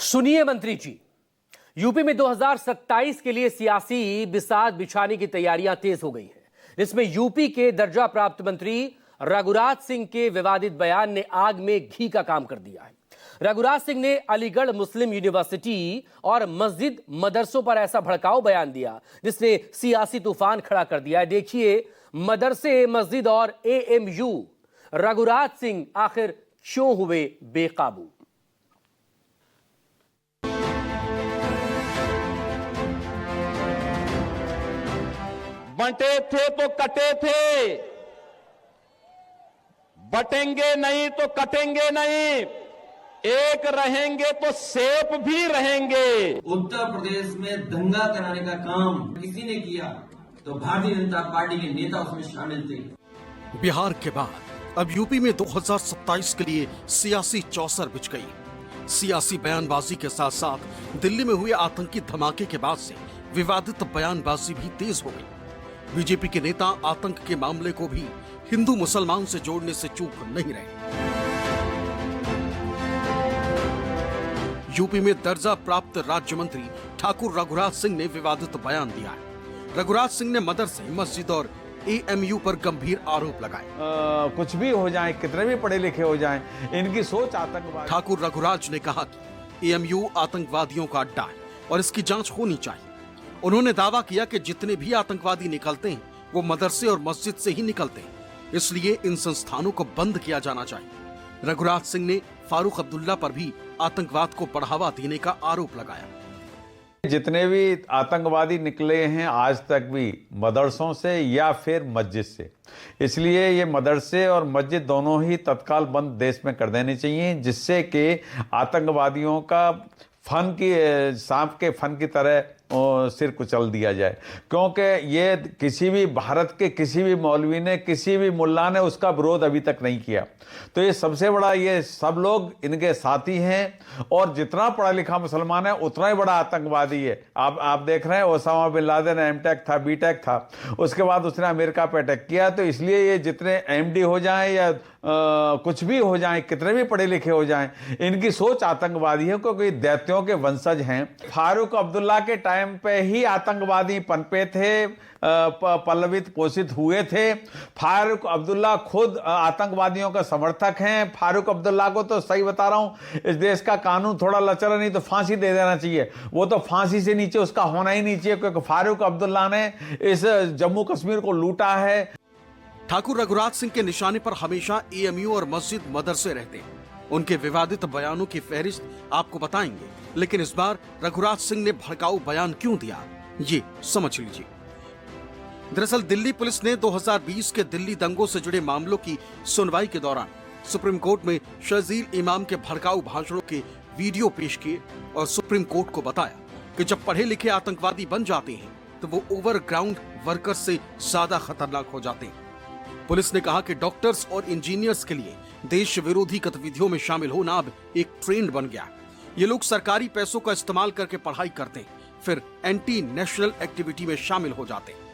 सुनिए मंत्री जी, यूपी में 2027 के लिए सियासी बिसात बिछाने की तैयारियां तेज हो गई हैं। इसमें यूपी के दर्जा प्राप्त मंत्री रघुराज सिंह के विवादित बयान ने आग में घी का काम कर दिया है। रघुराज सिंह ने अलीगढ़ मुस्लिम यूनिवर्सिटी और मस्जिद मदरसों पर ऐसा भड़काऊ बयान दिया जिसने सियासी तूफान खड़ा कर दिया है। देखिए मदरसे, मस्जिद और एएमयू, रघुराज सिंह आखिर क्यों हुए बेकाबू। बंटे थे तो कटे थे, बटेंगे नहीं तो कटेंगे नहीं, एक रहेंगे तो सेफ भी रहेंगे। उत्तर प्रदेश में दंगा कराने का काम किसी ने किया तो भारतीय जनता पार्टी के नेता उसमें शामिल थे। बिहार के बाद अब यूपी में 2027 के लिए सियासी चौसर बिछ गई। सियासी बयानबाजी के साथ साथ दिल्ली में हुए आतंकी धमाके के बाद से विवादित बयानबाजी भी तेज हो गई। बीजेपी के नेता आतंक के मामले को भी हिंदू मुसलमान से जोड़ने से चूक नहीं रहे। यूपी में दर्जा प्राप्त राज्य मंत्री ठाकुर रघुराज सिंह ने विवादित बयान दिया है। रघुराज सिंह ने मदरसे, मस्जिद और एएमयू पर गंभीर आरोप लगाए। कुछ भी हो जाए, कितने भी पढ़े लिखे हो जाएं, इनकी सोच आतंकवाद। ठाकुर रघुराज ने कहा कि एएमयू आतंकवादियों का अड्डा है और इसकी जांच होनी चाहिए। उन्होंने दावा किया कि जितने भी आतंकवादी निकलते हैं वो मदरसे और मस्जिद से ही निकलते हैं, इसलिए इन संस्थानों को बंद किया जाना चाहिए। रघुराज सिंह ने फारूक अब्दुल्ला पर भी आतंकवाद को बढ़ावा देने का आरोप लगाया। जितने भी आतंकवादी निकले हैं आज तक भी मदरसों से या फिर मस्जिद से, इसलिए ये मदरसे और मस्जिद दोनों ही तत्काल बंद देश में कर देने चाहिए, जिससे कि आतंकवादियों का सांप के फन की तरह सिर कुचल दिया जाए। क्योंकि ये किसी भी भारत के किसी भी मौलवी ने, किसी भी मुल्ला ने उसका विरोध अभी तक नहीं किया। तो ये सबसे बड़ा, ये सब लोग इनके साथी हैं और जितना पढ़ा लिखा मुसलमान है उतना ही बड़ा आतंकवादी है। आप देख रहे हैं ओसामा बिन लादेन एमटेक था, बीटेक था, उसके बाद उसने अमेरिका पे अटैक किया। तो इसलिए ये जितने एमडी हो जाएं या कुछ भी हो जाएं, कितने भी पढ़े लिखे हो जाएं, इनकी सोच आतंकवादी है, क्योंकि दैत्यों के वंशज हैं। फारूक अब्दुल्ला के टाइम पे ही आतंकवादी पनपे थे, पल्लवित पोषित हुए थे। फारूक अब्दुल्ला खुद आतंकवादियों का समर्थक हैं। फारूक अब्दुल्ला को तो सही बता रहा हूं, इस देश का कानून थोड़ा लचर नहीं तो फांसी दे देना चाहिए। वो तो फांसी से नीचे उसका होना ही नहीं चाहिए, क्योंकि फारूक अब्दुल्ला ने इस जम्मू कश्मीर को लूटा है। ठाकुर रघुराज सिंह के निशाने पर हमेशा एएमयू और मस्जिद मदरसे रहते हैं। उनके विवादित बयानों की फहरिस्त आपको बताएंगे, लेकिन इस बार रघुराज सिंह ने भड़काऊ बयान क्यों दिया, ये समझ लीजिए। दरअसल दिल्ली पुलिस ने 2020 के दिल्ली दंगों से जुड़े मामलों की सुनवाई के दौरान सुप्रीम कोर्ट में शजील इमाम के भड़काऊ भाषणों के वीडियो पेश किए और सुप्रीम कोर्ट को बताया कि जब पढ़े लिखे आतंकवादी बन जाते हैं तो वो ओवरग्राउंड वर्कर्स से ज्यादा खतरनाक हो जाते हैं। पुलिस ने कहा कि डॉक्टर्स और इंजीनियर्स के लिए देश विरोधी गतिविधियों में शामिल होना अब एक ट्रेंड बन गया। ये लोग सरकारी पैसों का इस्तेमाल करके पढ़ाई करते हैं, फिर एंटी नेशनल एक्टिविटी में शामिल हो जाते हैं।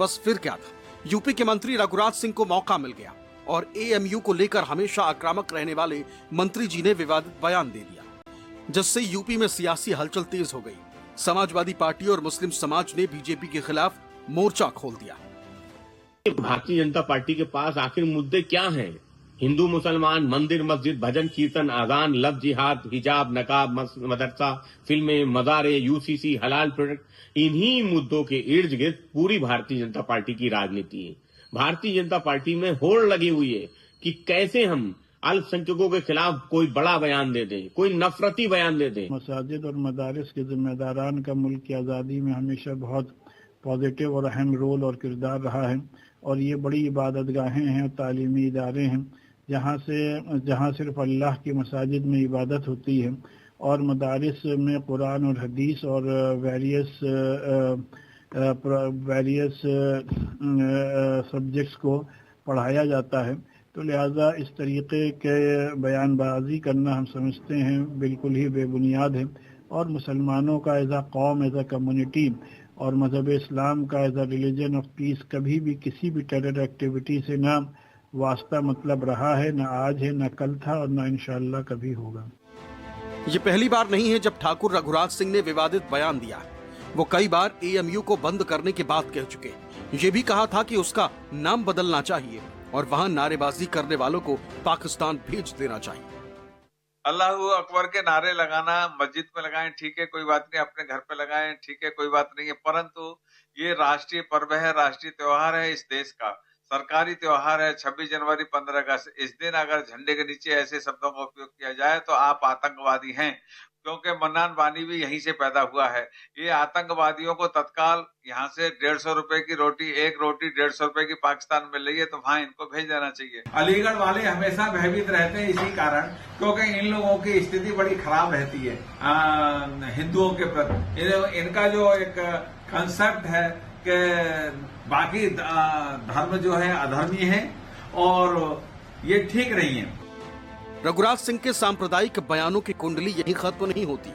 बस फिर क्या था, यूपी के मंत्री रघुराज सिंह को मौका मिल गया और एएमयू को लेकर हमेशा आक्रामक रहने वाले मंत्री जी ने विवादित बयान दे दिया, जिससे यूपी में सियासी हलचल तेज हो गई। समाजवादी पार्टी और मुस्लिम समाज ने बीजेपी के खिलाफ मोर्चा खोल दिया। भारतीय जनता पार्टी के पास आखिर मुद्दे क्या हैं? हिंदू मुसलमान, मंदिर मस्जिद, भजन कीर्तन, आजान, लव जिहाद, हिजाब, नकाब, मदरसा, फिल्में, मज़ारे, यूसीसी, हलाल प्रोडक्ट, इन्हीं मुद्दों के इर्द गिर्द पूरी भारतीय जनता पार्टी की राजनीति है। भारतीय जनता पार्टी में होड़ लगी हुई है कि कैसे हम अल्पसंख्यकों के खिलाफ कोई बड़ा बयान दे दें, कोई नफरती बयान दे दें। मसाजिद और मदारिस के जिम्मेदारान का मुल्क की आज़ादी में हमेशा बहुत पॉजिटिव और अहम रोल और किरदार रहा है, और ये बड़ी इबादतगाहें हैं और तालीमी इदारे हैं जहाँ सिर्फ अल्लाह की मसाजिद में इबादत होती है, और मदारिस में कुरान और हदीस और वेरियस सब्जेक्ट्स को पढ़ाया जाता है। तो लिहाजा इस तरीके के बयानबाजी करना हम समझते हैं बिल्कुल ही बेबुनियाद है, और मुसलमानों का एज अ कौम, एज अ कम्युनिटी और मजहब इस्लाम का as a religion of peace कभी भी किसी भी टेरर एक्टिविटी से ना वास्ता मतलब रहा है, ना आज है, ना कल था और ना इंशाअल्लाह कभी होगा। ये पहली बार नहीं है जब ठाकुर रघुराज सिंह ने विवादित बयान दिया है। वो कई बार एएमयू को बंद करने की बात कह चुके हैं। ये भी कहा था कि उसका नाम बदलना चाहिए और वहां नारेबाजी करने वालों को पाकिस्तान भेज देना चाहिए। अल्लाहू अकबर के नारे लगाना मस्जिद में लगाएं, ठीक है, कोई बात नहीं, अपने घर पे लगाएं, ठीक है, कोई बात नहीं है, परंतु ये राष्ट्रीय पर्व है, राष्ट्रीय त्योहार है इस देश का, सरकारी त्योहार है 26 जनवरी 15 अगस्त। इस दिन अगर झंडे के नीचे ऐसे शब्दों का उपयोग किया जाए तो आप आतंकवादी हैं, क्योंकि मन्नान बानी भी यहीं से पैदा हुआ है। ये आतंकवादियों को तत्काल यहाँ से 150 रुपए की रोटी, एक रोटी 150 रुपए की पाकिस्तान मिल रही है तो वहां इनको भेज देना चाहिए। अलीगढ़ वाले हमेशा भयभीत रहते हैं इसी कारण, क्योंकि इन लोगों की स्थिति बड़ी खराब रहती है हिंदुओं के प्रति। इनका जो एक कंसेप्ट है कि बाकी धर्म जो है अधर्मी है और ये ठीक नहीं है। रघुराज सिंह के सांप्रदायिक बयानों की कुंडली यही खत्म नहीं होती।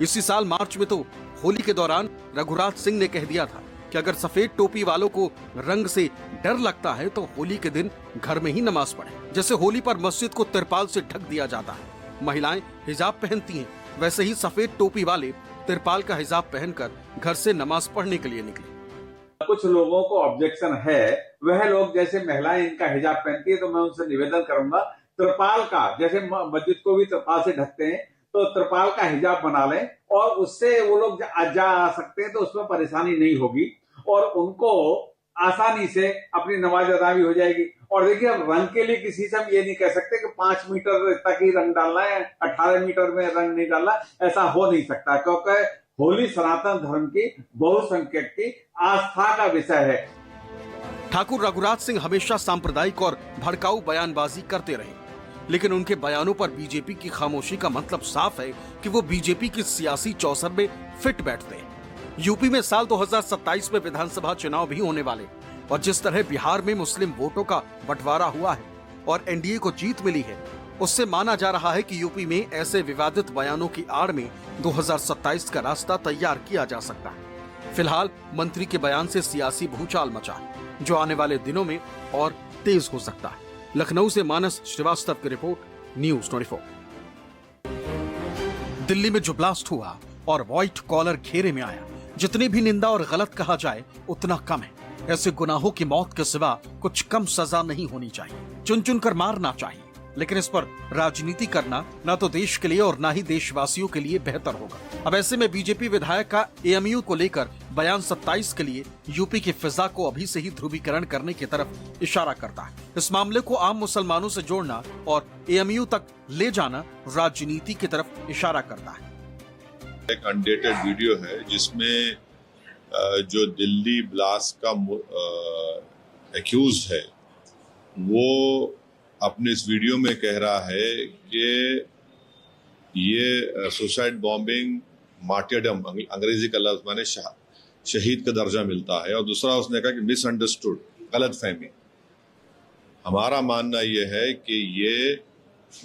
इसी साल मार्च में तो होली के दौरान रघुराज सिंह ने कह दिया था कि अगर सफेद टोपी वालों को रंग से डर लगता है तो होली के दिन घर में ही नमाज पढ़े। जैसे होली पर मस्जिद को तिरपाल से ढक दिया जाता है, महिलाएं हिजाब पहनती हैं, वैसे ही सफेद टोपी वाले तिरपाल का हिजाब पहनकर घर से नमाज पढ़ने के लिए निकले। कुछ लोगों को ऑब्जेक्शन है, वह लोग जैसे महिलाएं इनका हिजाब पहनती है तो मैं उनसे निवेदन करूंगा त्रिपाल का, जैसे मस्जिद को भी त्रिपाल से ढकते हैं तो त्रिपाल का हिजाब बना लें और उससे वो लोग जा आ सकते हैं तो उसमें परेशानी नहीं होगी और उनको आसानी से अपनी नमाज अदा भी हो जाएगी। और देखिए, अब रंग के लिए किसी से हम ये नहीं कह सकते कि 5 मीटर तक ही रंग डालना है, 18 मीटर में रंग नहीं डालना, ऐसा हो नहीं सकता, क्योंकि होली सनातन धर्म की बहुसंख्यक की आस्था का विषय है। ठाकुर रघुराज सिंह हमेशा सांप्रदायिक और भड़काऊ बयानबाजी करते रहे, लेकिन उनके बयानों पर बीजेपी की खामोशी का मतलब साफ है कि वो बीजेपी की सियासी चौसर में फिट बैठते हैं। यूपी में साल 2027 में विधानसभा चुनाव भी होने वाले और जिस तरह बिहार में मुस्लिम वोटों का बंटवारा हुआ है और एनडीए को जीत मिली है, उससे माना जा रहा है कि यूपी में ऐसे विवादित बयानों की आड़ में 2027 का रास्ता तैयार किया जा सकता है। फिलहाल मंत्री के बयान से सियासी भूचाल मचा है, जो आने वाले दिनों में और तेज हो सकता है। लखनऊ से मानस श्रीवास्तव की रिपोर्ट, न्यूज़ 24। दिल्ली में जो ब्लास्ट हुआ और व्हाइट कॉलर घेरे में आया, जितनी भी निंदा और गलत कहा जाए उतना कम है। ऐसे गुनाहों की मौत के सिवा कुछ कम सजा नहीं होनी चाहिए। चुन चुन कर मारना चाहिए, लेकिन इस पर राजनीति करना न तो देश के लिए और न ही देशवासियों के लिए बेहतर होगा। अब ऐसे में बीजेपी विधायक का एएमयू को लेकर बयान 27 के लिए यूपी की फिजा को अभी से ही ध्रुवीकरण करने की तरफ इशारा करता है। इस मामले को आम मुसलमानों से जोड़ना और एएमयू तक ले जाना राजनीति की तरफ इशारा करता है। एक अनडेटेड वीडियो है जिसमें जो दिल्ली ब्लास्ट का एक्यूज है वो अपने इस वीडियो में कह रहा है कि ये सुसाइड बॉम्बिंग मार्टियरडम, अंग्रेजी का लफ्ज माने शहीद का दर्जा मिलता है, और दूसरा उसने कहा कि मिसअंडरस्टूड, गलत फहमी। हमारा मानना यह है कि ये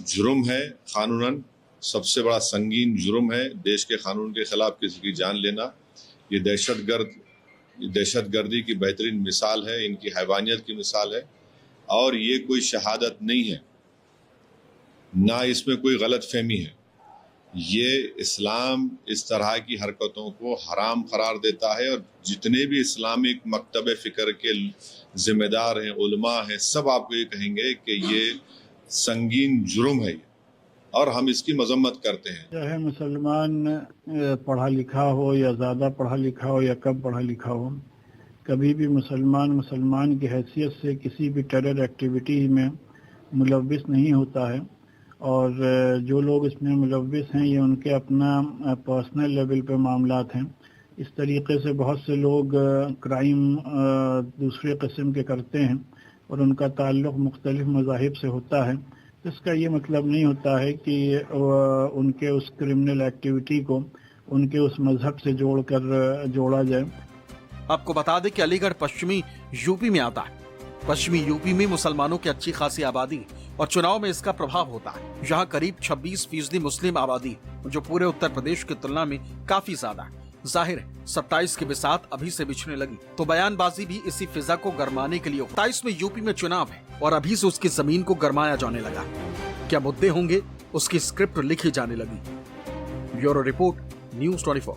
जुर्म है, कानूनन सबसे बड़ा संगीन जुर्म है। देश के कानून के खिलाफ किसी की जान लेना, ये दहशतगर्दी की बेहतरीन मिसाल है, इनकी हैवानियत की मिसाल है, और ये कोई शहादत नहीं है, ना इसमें कोई गलत फहमी है। ये इस्लाम इस तरह की हरकतों को हराम करार देता है, और जितने भी इस्लामिक मकतब फ़िक्र के जिम्मेदार हैं, उलमा हैं, सब आपको ये कहेंगे कि ये संगीन जुर्म है और हम इसकी मजम्मत करते हैं। चाहे मुसलमान पढ़ा लिखा हो या ज़्यादा पढ़ा लिखा हो या कम पढ़ा लिखा हो, कभी भी मुसलमान की हैसियत से किसी भी टेरर एक्टिविटी में मुलव्विस नहीं होता है। और जो लोग इसमें मुलव्विस हैं ये उनके अपना पर्सनल लेवल पे मामलात हैं। इस तरीके से बहुत से लोग क्राइम दूसरे किस्म के करते हैं और उनका ताल्लुक़ मुख्तलिफ मज़ाहिब से होता है। इसका ये मतलब नहीं होता है कि उनके उस क्रिमिनल एक्टिविटी को उनके उस मजहब से जोड़ा जाए। आपको बता दें कि अलीगढ़ पश्चिमी यूपी में आता है। पश्चिमी यूपी में मुसलमानों की अच्छी खासी आबादी और चुनाव में इसका प्रभाव होता है। यहाँ करीब 26% मुस्लिम आबादी, जो पूरे उत्तर प्रदेश की तुलना में काफी ज्यादा है। जाहिर है 27 के बिसात अभी से बिछने लगी तो बयानबाजी भी इसी फिजा को गरमाने के लिए। 27 में यूपी में चुनाव है और अभी से उसकी जमीन को गरमाया जाने लगा। क्या मुद्दे होंगे, उसकी स्क्रिप्ट लिखी जाने लगी। Bureau report, news 24।